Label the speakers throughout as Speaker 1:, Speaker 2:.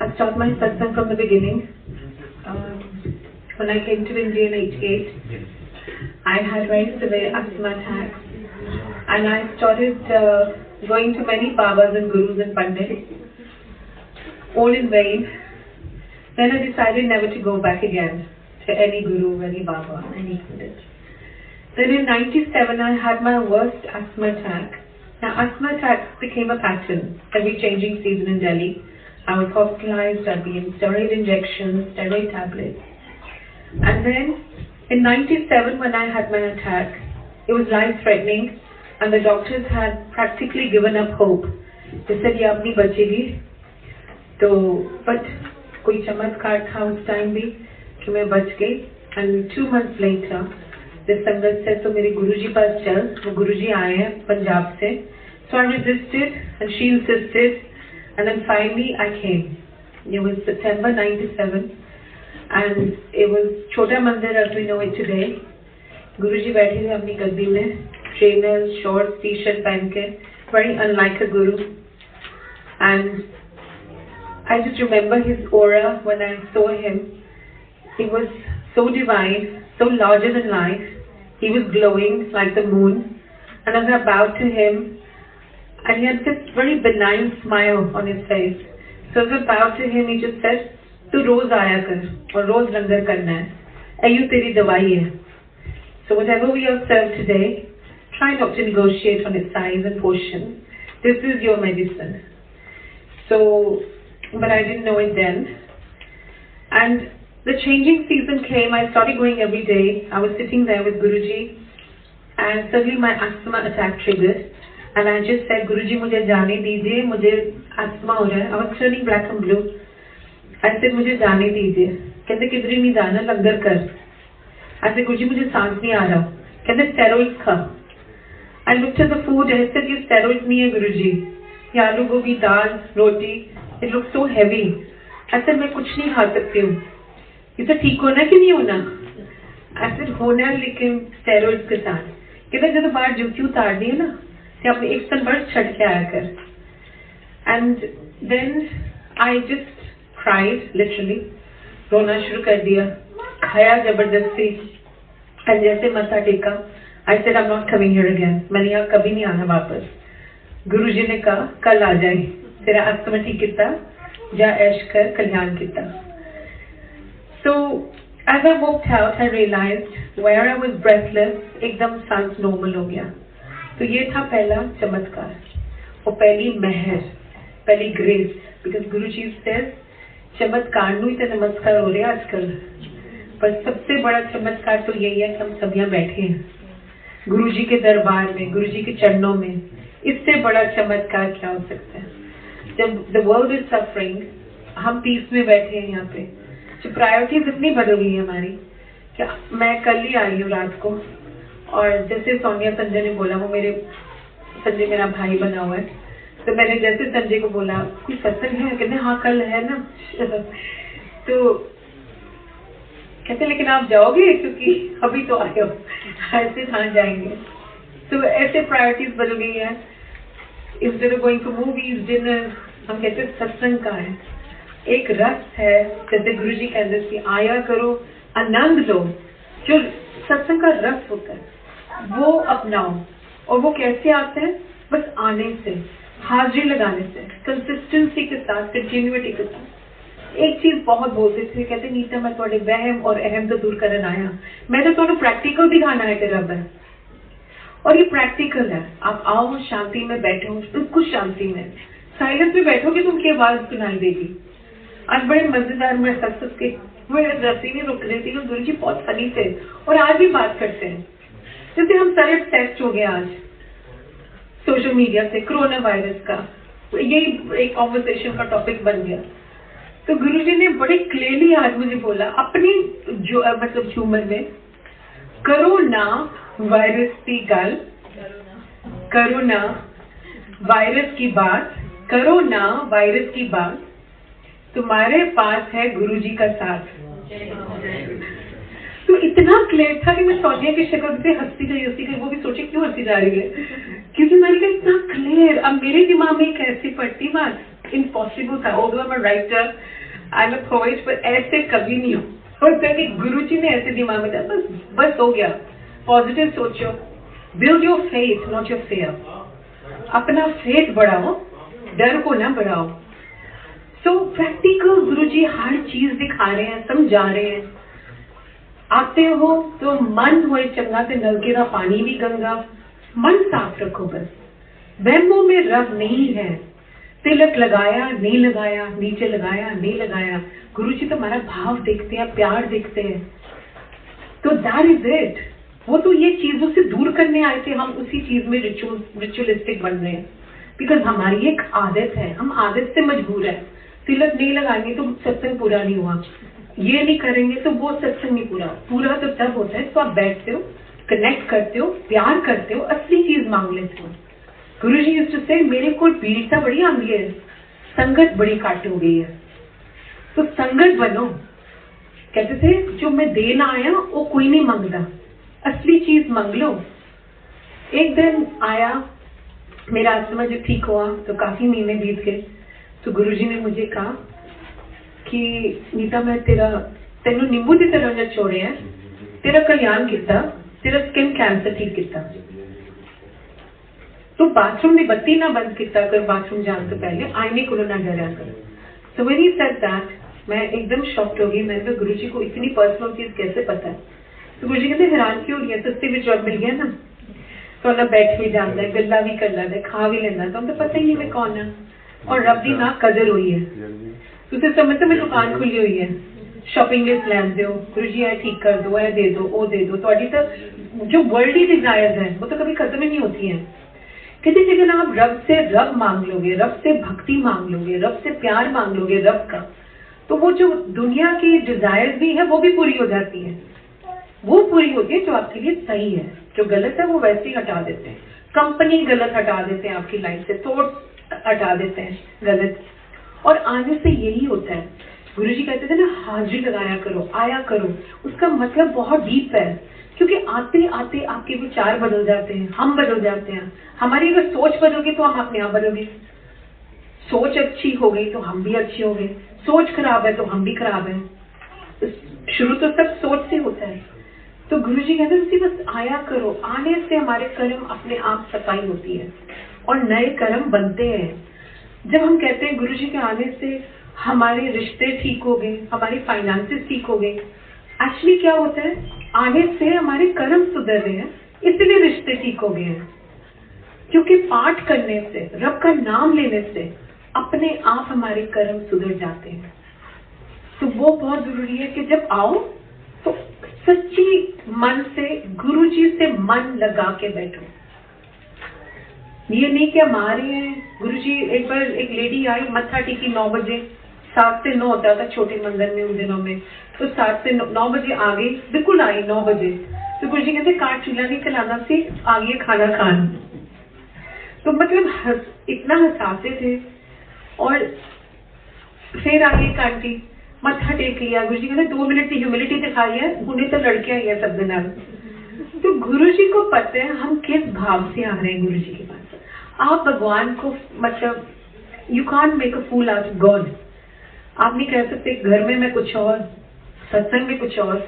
Speaker 1: I started my satsang from the beginning. When I came to India in '88, I had very severe asthma attacks, and I started going to many babas and gurus and pandits, all in vain. Then I decided never to go back again to any guru, any baba, any pandit. Then in '97 I had my worst asthma attack. Now asthma attacks became a pattern every changing season in Delhi. I was hospitalized, I'd be in steroid injections, steroid tablets. And then in '97 when I had my attack, it was life-threatening and the doctors had practically given up hope. They said, "ये अपनी बचेगी." तो but कोई चमत्कार था उस time भी कि मैं बच गई. And 2 months later, the संगत से तो मेरे गुरुजी पास चल, वो गुरुजी आए हैं पंजाब से. So I resisted and she insisted, and then finally I came. It was September '97. And it was Chota Mandir as we know it today. Guruji बैठे थे अपनी गद्दी में, trainers, shorts, t-shirt पहन के, very unlike a guru. And I just remember his aura when I saw him. He was so divine, so larger than life. He was glowing like the moon. And as I bowed to him, and he had this very benign smile on his face. So as I bowed to him, he just said, "तू रोज आया कर और रोज लंगर करना है, ऐयो तेरी दवाई है." So whatever we are served today, try not to negotiate on its size and portion. This is your medicine. So, but I didn't know it then. And the changing season came. I started going every day. I was sitting there with Guruji, and suddenly my asthma attack triggered. And I just said, "Guruji, मुझे जाने दीजिए, मुझे asthma हो रहा है." I was turning black and blue. I said, "मुझे जाने दीजिए." कहते किधर नहीं जाना, लंगर कर. I said, "गुरुजी मुझे सांस नहीं आ रहा." कहते steroids खा. I looked at the food and I said, "ये steroids नहीं है गुरुजी, ये आलू गोभी दाल रोटी, it looks so heavy." I said, "मैं कुछ नहीं खा सकती हूँ." ये तो ठीक होना कि नहीं होना? I said, होना लेकिन steroids के साथ. कहते जब बाहर जूती उतारनी है ना, तो अपने एक सनबर्स्ट छड़ के आया कर. And then I just cried, literally. रोना शुरू कर दिया, खाया जबरदस्ती, और जैसे मत्था टेका, I said, "I'm not coming here again." मैंने यहाँ कभी नहीं आना वापस. गुरुजी ने कहा, "कल आ जाए, तेरा अस्थमा ठीक किता, जा ऐश कर, कल्याण किता." So as I walked out, I realized where I was breathless, एकदम सांस नॉर्मल हो गया. तो ये था पहला चमत्कार और पहली महर, पहली ग्रेस. Because Guruji says, चमत्कार नू ही तो नमस्कार हो रहे आजकल, पर सबसे बड़ा चमत्कार तो यही है कि हम सब यहाँ बैठे हैं गुरुजी के दरबार में, गुरुजी के चरणों में. इससे बड़ा चमत्कार क्या हो सकता है? जब the world is suffering, हम पीस में बैठे हैं यहाँ पे. जो प्रायोरिटीज इतनी बदल गई है हमारी, क्या मैं कल ही आई हूँ रात को, और जैसे सोनिया संजय ने बोला, वो मेरे संजय मेरा भाई बना हुआ है, तो मैंने जैसे संजय को बोला, "कोई सत्संग है?" कहते हाँ कल है ना. तो कहते लेकिन आप जाओगे क्योंकि अभी तो आए हो. ऐसे हाँ जाएंगे. तो ऐसे प्रायोरिटीज बदल गई है. Instead of going to movies, dinner, हम कहते सत्संग का है, एक रस है. जैसे गुरुजी कहते थे, आया करो, आनंद लो. जो सत्संग का रस होता है वो अपनाओ. और वो कैसे आता है? बस आने से, हाजिरी लगाने से, कंसिस्टेंसी के साथ, कंटिन्यूटी के साथ. एक चीज बहुत बोलते थे, कहते नीता मैं थोड़े वहम और अहम तो दूर करन आया, मैं तो थोड़ा प्रैक्टिकल दिखाना है कि रब है. और ये प्रैक्टिकल है. आप आओ, शांति में बैठो, बिल्कुल शांति में, साइलेंस में बैठोगे तो उनकी आवाज सुनाई देगी. आज बड़े मजेदार मैं सत्संग के रस्सी में रुक रही थी और गुरुजी बहुत फनी थे और आज भी बात करते हैं. जैसे हम सारे टेस्ट हो गए आज सोशल मीडिया से, कोरोना वायरस का, यही एक कॉन्वर्सेशन का टॉपिक बन गया. तो गुरुजी ने बड़े क्लियरली आज मुझे बोला, अपनी जो मतलब ह्यूमर में, करो ना वायरस की गल, करो ना वायरस की बात, करो ना वायरस की बात, तुम्हारे पास है गुरुजी का साथ. तो इतना क्लियर था कि मैं सोनिया की शक्ल से हंसती गई, वो भी सोचे क्यों हंसी जा रही है, क्योंकि मैंने कहा इतना क्लियर. अब मेरे दिमाग में कैसे पड़ती बात इम्पॉसिबल था, although I am a writer, I am a poet, पर ऐसे कभी नहीं होता कि गुरुजी ने ऐसे दिमाग में डाला, बस हो गया। पॉजिटिव सोचो, build your faith not your fair, अपना फेथ बढ़ाओ, डर को ना बढ़ाओ। सो प्रैक्टिकल गुरुजी हर चीज दिखा रहे हैं, समझा रहे हैं। आते हो तो मन होए चंगा ते नलके का पानी भी गंगा, मन साफ रखो बस। वहमों में रब नहीं है, तिलक लगाया नहीं लगाया, नीचे लगाया नहीं लगाया, गुरुजी तो हमारा भाव देखते हैं, प्यार देखते हैं। तो दैट इज इट। वो तो ये चीजों से दूर करने आए थे, हम उसी चीज में रिचुअलिस्टिक बन रहे हैं। बिकॉज हमारी एक आदत है, हम आदत से मजबूर है। तिलक नहीं लगाएंगे तो सत्संग पूरा नहीं हुआ, ये नहीं करेंगे तो वो सत्संग नहीं पूरा। पूरा तो तब होता है तो आप बैठते हो, कनेक्ट करते हो, प्यार करते हो, असली चीज मांग लेते हो। गुरुजी यूज्ड टू से मेरे को पीड़िता बड़ी आंदी है, संगत बड़ी काट हो गई है, तो संगत बनो। कहते थे जो मैं देना आया वो कोई नहीं मांगता, असली चीज मांग लो। एक दिन आया, मेरा अस्थमा जो ठीक हुआ तो काफी महीने बीत गए, तो गुरुजी ने मुझे कहा कि नीता मैं तेनू नींबू की तरह जो छोड़े है, तेरा कल्याण किया, तेरा स्किन कैंसर ठीक किया। तो बाथरूम की बत्ती ना बंद किया कर, बाथरूम जाने से पहले आईने को ना डरा कर। So when he said that मैं एकदम शॉक्ड हो गई। मैंने कहा गुरुजी को इतनी पर्सनल चीज कैसे पता है? तो गुरुजी कहते हैरान क्यों हो रही है, सस्ते में जॉब मिल गया ना, तो ना बैठ भी जाता है, गल्ला भी कर लेता है, खा भी लेना, तो हम तो पता ही नहीं मैं कौन है। और रब दी ना कदर हुई है, तुझे समझ तो मेरी दुकान खुली हुई है, शॉपिंग लिस्ट लैन दो, गुरुजी ये ठीक कर दो, ये दे दो, वो दे दो। तो जो वर्ल्डली डिजायर्स है वो तो कभी खत्म ही नहीं होती है। कहते लेकिन आप रब से रब मांग लोगे, रब से भक्ति मांग लोगे, रब से प्यार मांग लोगे रब का, तो वो जो दुनिया की डिजायर्स भी है वो भी पूरी हो जाती है। वो पूरी होती है जो आपके लिए सही है, जो गलत है वो वैसे ही हटा देते हैं। कंपनी गलत हटा देते हैं आपकी लाइफ से, थॉट्स हटा देते हैं गलत। और आने से यही होता है, गुरुजी कहते थे ना हाजिरी लगाया करो, आया करो। उसका मतलब बहुत डीप है, क्योंकि आते आते आपके विचार बदल जाते हैं, हम बदल जाते हैं। हमारी अगर सोच बदलोगे तो हम अपने आप बदलोगे। सोच अच्छी हो गई तो हम भी अच्छे हो गए, सोच खराब है तो हम भी खराब है। शुरू तो सब सोच से होता है। तो गुरुजी कहते हैं बस आया करो, आने से हमारे कर्म अपने आप सफाई होती है और नए कर्म बनते हैं। जब हम कहते हैं गुरुजी के आने से हमारे रिश्ते ठीक हो गए, हमारी फाइनेंसेस ठीक हो गए, एक्चुअली क्या होता है, आने से हमारे कर्म सुधर रहे हैं, इसलिए रिश्ते ठीक हो गए हैं। क्योंकि पाठ करने से, रब का नाम लेने से अपने आप हमारे कर्म सुधर जाते हैं। तो वो बहुत जरूरी है कि जब आओ तो सच्ची मन से गुरुजी से मन लगा के बैठो। ये नहीं कि हम आ रहे हैं गुरुजी। एक बार एक लेडी आई, मत्था टेकी 9 बजे, 7 से 9 होता था छोटे मंदिर में उन दिनों में, तो 7 से 9 बजे आ गई, बिल्कुल आई 9 बजे। तो गुरुजी कहते काट चूल्हा नहीं चलाना सी, आ गई खाना खान। तो मतलब इतना हंसाते थे। और फिर आई एक आंटी, मत्था टेक लिया, गुरुजी कहते 2 मिनट की ह्यूमिलिटी दिखाई है, उन्हें तो लड़के आई है सब दिन। तो गुरुजी को पता है हम किस भाव से आ रहे हैं गुरुजी के पास। आप भगवान को मतलब you can't make a fool out of God. आप नहीं कह सकते घर में मैं कुछ और, सत्संग में कुछ और।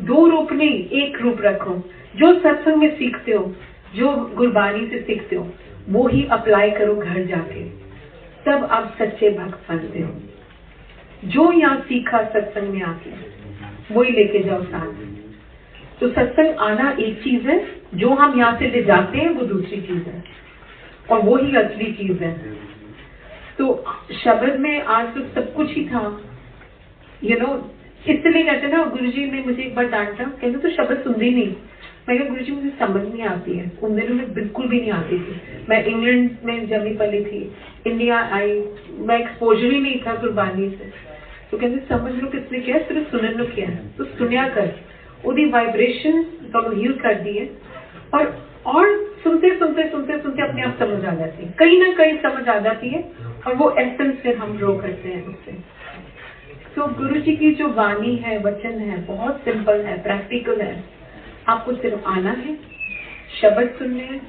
Speaker 1: 2 रूप नहीं, एक रूप रखो। जो सत्संग में सीखते हो, जो गुरबानी से सीखते हो, वो ही अप्लाई करो घर जाके, तब आप सच्चे भक्त बनते हो। जो यहाँ सीखा सत्संग में आके वो ही लेके जाओ साथ। तो सत्संग आना एक चीज है, जो हम यहाँ से ले जाते हैं वो दूसरी चीज है, और वो ही असली चीज है। तो शब्द में आज तो सब कुछ ही था, इसलिए कहते ना, गुरुजी ने मुझे एक बार डांटा, कहते तो शब्द सुनती नहीं। मैं कहा गुरुजी मुझे समझ नहीं आती है, उन दिनों में बिल्कुल भी नहीं आती थी। मैं इंग्लैंड में जमी पली थी, इंडिया आई, मैं एक्सपोजर ही नहीं था कुर्बानी से। तो कहते समझ लो किसने किया, सिर्फ सुनने लो किया, तो सुनिया कर, उदी वाइब्रेशन तो हील कर दी है। और सुनते सुनते सुनते सुनते अपने आप समझ आ जाती है, कहीं ना कहीं समझ आ जाती है, और वो एसेंस से हम ग्रो करते हैं उससे। तो गुरुजी की जो वाणी है, वचन है, बहुत सिंपल है, प्रैक्टिकल है। आपको सिर्फ आना है, शब्द सुनने हैं,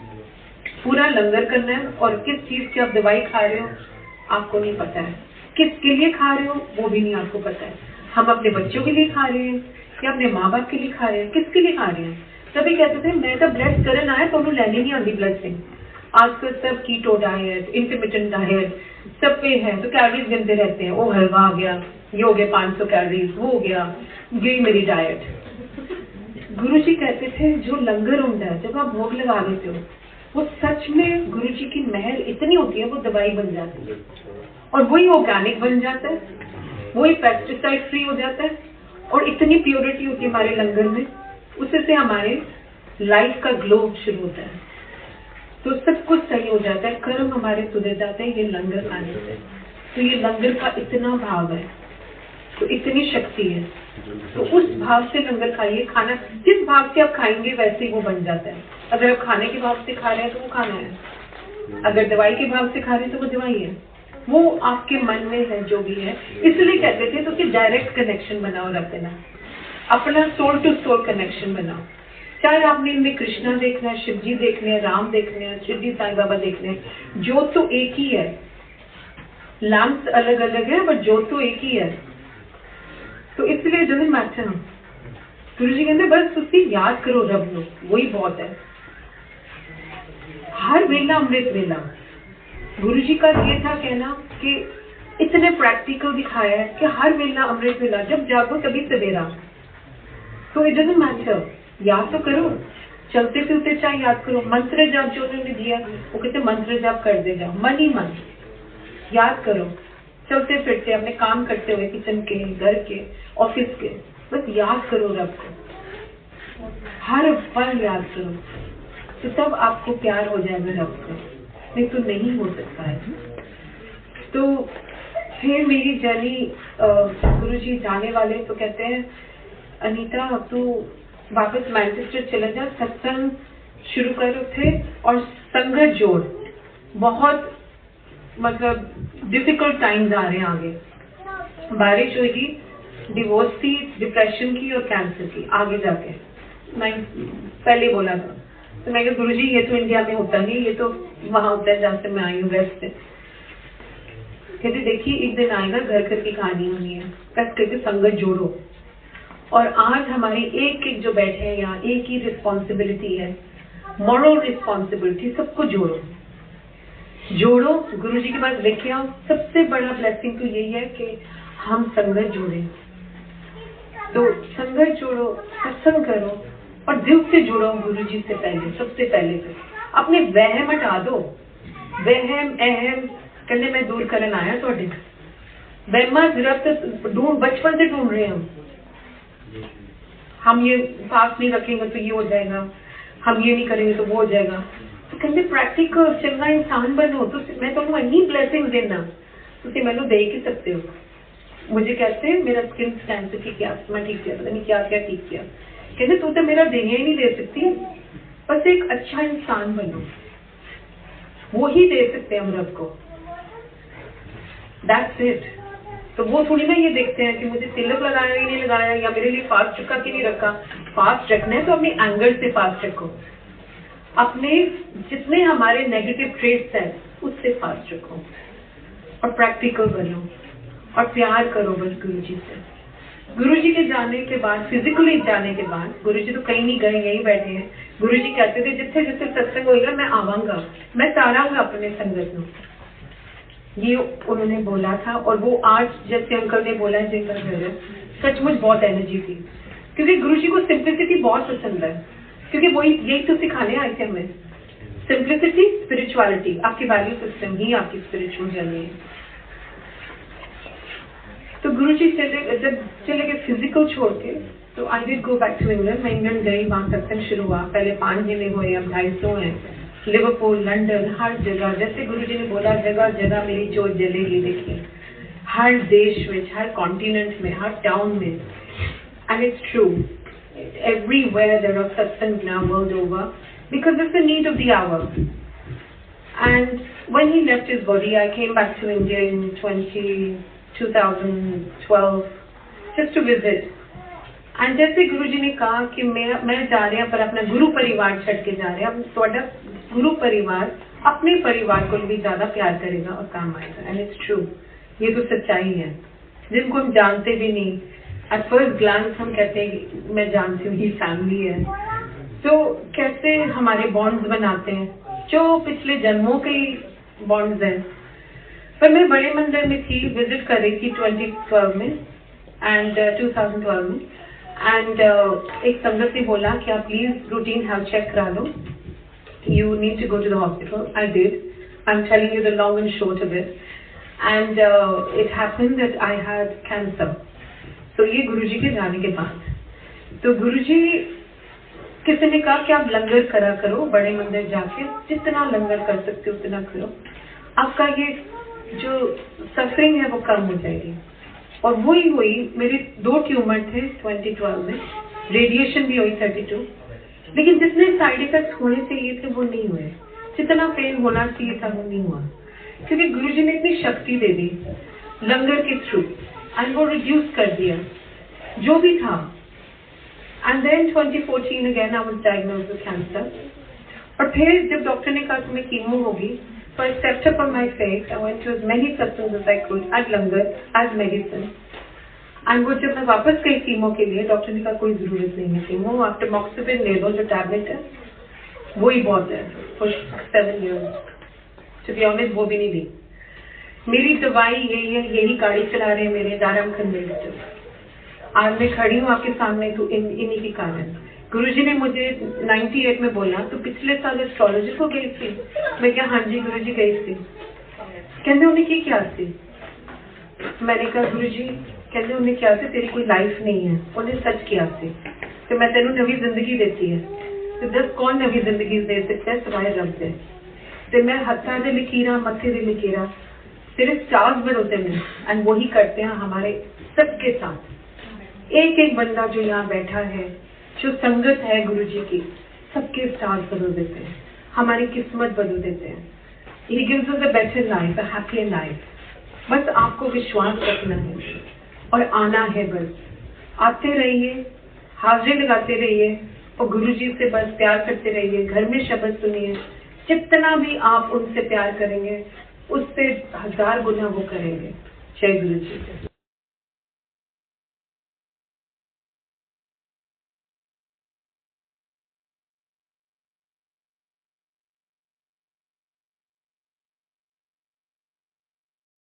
Speaker 1: पूरा लंगर करना है, और किस चीज की आप दवाई खा रहे हो आपको नहीं पता है, किसके लिए खा रहे हो वो भी नहीं आपको पता है। हम अपने बच्चों के लिए खा रहे हैं या अपने माँ बाप के लिए खा रहे हैं, किसके लिए खा रहे हैं। तभी कहते थे मैं तो ब्लेस करन आया तो उन्होंने लेनी नहीं आती ब्लेसिंग। आजकल सब कीटो डाइट, इंटरमिटेंट डाइट सब पे है, तो कैलोरीज गिनते रहते हैं, वो हलवा आ गया, ये हो गया 500 कैलोरीज, वो हो गया, ये मेरी डाइट। गुरुजी कहते थे जो लंगर होता है जब आप भोग लगा देते हो वो सच में गुरुजी की महर इतनी होती है, वो दवाई बन जाती है और वही ऑर्गेनिक बन जाता है, वही पेस्टिसाइड फ्री हो जाता है और इतनी प्योरिटी होती है हमारे लंगर में, उससे हमारे लाइफ का ग्लो शुरू होता है, तो सब कुछ सही हो जाता है, कर्म हमारे सुधर जाते हैं ये लंगर खाने से। तो ये लंगर का इतना भाव है, तो इतनी शक्ति है, तो उस भाव से लंगर खाइए। खाना जिस भाव से आप खाएंगे वैसे ही वो बन जाता है। अगर आप खाने के भाव से खा रहे हैं तो वो खाना है, अगर दवाई के भाव से खा रहे हैं तो वो दवाई है, वो आपके मन में है जो भी है। इसलिए कहते थे तो कि डायरेक्ट कनेक्शन बनाओ रब देना, अपना सोल टू सोल कनेक्शन बनाओ। चाहे आपने इनमें कृष्णा देखना है, शिव जी देखने हैं, राम देखने हैं, शिरडी साईं बाबा देखने हैं, ज्योत तो एक ही है, लैंप्स अलग अलग है बट ज्योत तो एक ही है। तो इसलिए डजंट मैटर। गुरु जी कहते बस उसकी याद करो रब लो, वही बहुत है। हर वेला अमृत वेला, गुरु जी का ये था कहना कि इतने प्रैक्टिकल दिखाया है कि हर वेला अमृत वेला, जब जागो तभी सवेरा। तो इट डजंट मैटर, याद तो करो, चलते फिरते चाहे याद करो। मंत्र जाप जो उन्होंने दिया वो कहते मंत्र जाप कर दे जाओ, मन ही मन याद करो, चलते फिरते अपने काम करते हुए, किचन के, घर के, ऑफिस के, बस याद करो रब को, हर पल याद करो, तो तब आपको प्यार हो जाएगा रब से, नहीं तो नहीं हो सकता है। तो फिर मेरी जर्नी गुरुजी जाने वाले तो कहते हैं अनीता अब तू वापस मैनचेस्टर चले जा, सत्संग शुरू कर थे और संगत जोड़, बहुत मतलब डिफिकल्ट टाइम्स आ रहे हैं आगे, बारिश होगी, डिवोर्स की, डिप्रेशन की और कैंसर की आगे जाके, मैं पहले बोला था। तो मैं कहा गुरुजी ये तो इंडिया में होता नहीं, ये तो वहां होता है जहाँ से मैं आई हूँ वेस्ट से। कहते देखिए एक दिन आएगा घर घर की कहानी होनी है, बस कहते संगत जोड़ो। और आज हमारी एक एक जो बैठे हैं यहाँ, एक ही रिस्पॉन्सिबिलिटी है, मॉरल रिस्पॉन्सिबिलिटी, सबको जोड़ो जोड़ो, गुरु जी के पास लेके आओ। सबसे बड़ा ब्लेसिंग तो यही है कि हम संगत जोड़ें, तो संगत जोड़ो, सत्संग करो और दिल से जुड़ो गुरु जी से पहले, सबसे पहले तो अपने वहम हटा दो, वहम अहम कहने मैं दूर करन आया तो वहमा जरूरत ढूंढ बचपन से ढूंढ रहे हैं हम ये फास्ट नहीं रखेंगे तो ये हो जाएगा, हम ये नहीं करेंगे तो वो हो जाएगा। तो कहते प्रैक्टिकल चंगा इंसान बनो, तो मैं तुम इन्नी ब्लेसिंग देना, तुम मैनू दे ही सकते हो। मुझे कहते मेरा स्किन कैंसर ठीक किया, मैं ठीक किया, पता नहीं क्या क्या ठीक किया। कहते तू तो मेरा देने ही नहीं दे सकती, बस एक अच्छा इंसान बनो, वो ही दे सकते हैं हम रब को, दैट्स इट। तो वो थोड़ी ना ये देखते हैं कि मुझे तिलक लगाया ही नहीं लगाया, या मेरे लिए फास्ट रखा कि नहीं रखा। फास्ट रखना है तो अपने एंगर से फास्ट रखो, अपने जितने हमारे नेगेटिव ट्रेट्स हैं उससे फास्ट रखो और प्रैक्टिकल बनो और प्यार करो बस गुरु जी से। गुरु जी के जाने के बाद, फिजिकली जाने के बाद, गुरु जी तो कहीं नहीं गए, यहीं बैठे हैं। गुरु जी कहते थे जिथे जिथे सत्संग होगा मैं आवांगा, मैं तारांगा अपने संगत में, ये उन्होंने बोला था। और वो आज जैसे अंकल ने बोला जिनका घर है, सचमुच बहुत एनर्जी थी, क्योंकि गुरु जी को सिंप्लिसिटी बहुत पसंद है, क्योंकि वही यही तो सिखाने आए थे हमें, सिंप्लिसिटी, स्पिरिचुअलिटी। आपकी वैल्यू सिस्टम ही आपकी स्पिरिचुअल जर्नी है। तो गुरु जी जब चले गए फिजिकल छोड़ के, तो I did go back to England. मैं इंग्लैंड गई, वहां सत्संग शुरू हुआ, पहले 5 जिले हुए, अब 250 हैं, लिवरपूल, लंदन, हर जगह। जैसे गुरु जी ने बोला जगह जगह मेरी जोत जलेगी, देखिए हर देश में, हर कॉन्टिनेंट में, हर टाउन में। And it's true, everywhere there are satsangs now world over, because it's the need of the hour. And when he left his body, I came back to India in 2012 just to visit. And जैसे गुरु जी ने कहा कि मैं जा रहा पर अपना गुरु परिवार छड़ के जा रहा, अब थोड़ा गुरु परिवार अपने परिवार को भी ज्यादा प्यार करेगा और काम आएगा। एंड इट्स ट्रू, ये तो सच्चाई है। जिनको हम जानते भी नहीं, एट फर्स्ट ग्लांस हम कहते हैं मैं जानती हूँ ये फैमिली है, तो कैसे हमारे बॉन्ड्स बनाते हैं जो पिछले जन्मों के बॉन्ड्स हैं। पर मैं बड़े मंदिर में थी, विजिट कर रही थी 2012 में एंड 2012 में, एंड एक संगत ने बोला कि आप प्लीज रूटीन हेल्थ चेक करा लो, you need to go to the hospital. I did. I'm telling you the long and short of it. And it happened that I had cancer. So ये गुरुजी के जाने के बाद, तो गुरुजी किसी ने कहा कि आप लंगर करा करो, बड़े मंदिर जाके जितना लंगर कर सकते हो उतना करो, आपका ये जो सफरिंग है वो कम हो जाएगी। और वही हुई। मेरे 2 ट्यूमर थे 2012 में, रेडिएशन भी हुई 32, लेकिन जितने साइड इफेक्ट्स होने चाहिए थे वो नहीं हुए, जितना पेन होना चाहिए था वो नहीं हुआ, क्योंकि गुरुजी ने इतनी शक्ति दे दी लंगर के थ्रू, एंड वो रिड्यूस कर दिया जो भी था। And then 2014 again I was diagnosed with cancer. और फिर जब डॉक्टर ने कहा तुम्हें कीमो होगी, so I stepped up on my faith. I went to as many satsang as I could, as langar, as medicine. And वो जब मैं वापस गई कीमो के लिए, डॉक्टर ने कहा कोई जरूरत नहीं है कीमो, आप टमॉक्सिफेन ले लो जो टैबलेट है, वही बहुत है for 7 years। To be honest वो भी नहीं दी। मेरी दवाई यही है, यही गाड़ी चला रहे हैं मेरे दाराम खंडे। आज मैं खड़ी हूँ आपके सामने तो इन्हीं के कारण। गुरुजी ने मुझे 98 में बोला तो पिछले साल एस्ट्रोलॉजी को गई थी। मैं क्या, हाँ जी गुरुजी गई थी। कहते उन्हें की क्या थी? मैंने कहा गुरुजी, कहते उन्हें क्या थे, तेरी कोई लाइफ नहीं है। उन्हें सच किया थे तो मैं तेनू नवी जिंदगी देती है, तो दस कौन नवी जिंदगी दे सकता है सिवाय रब दे। तो मैं हत्था दे लकीरा, मत्थे दे लकीरा, सिर्फ स्टार्स बदलते हैं एंड वही करते हैं हमारे सबके साथ। एक एक बंदा जो यहाँ बैठा है, जो संगत है गुरुजी की, सबके स्टार्स बदल देते हैं, हमारी किस्मत बदल देते हैं। He gives us a better life, a happier life। बस आपको विश्वास रखना है और आना है। बस आते रहिए, हाजिरी लगाते रहिए और गुरुजी से बस प्यार करते रहिए। घर में शब्द सुनिए, जितना भी आप उनसे प्यार करेंगे उससे 1000 गुना वो करेंगे। जय गुरुजी।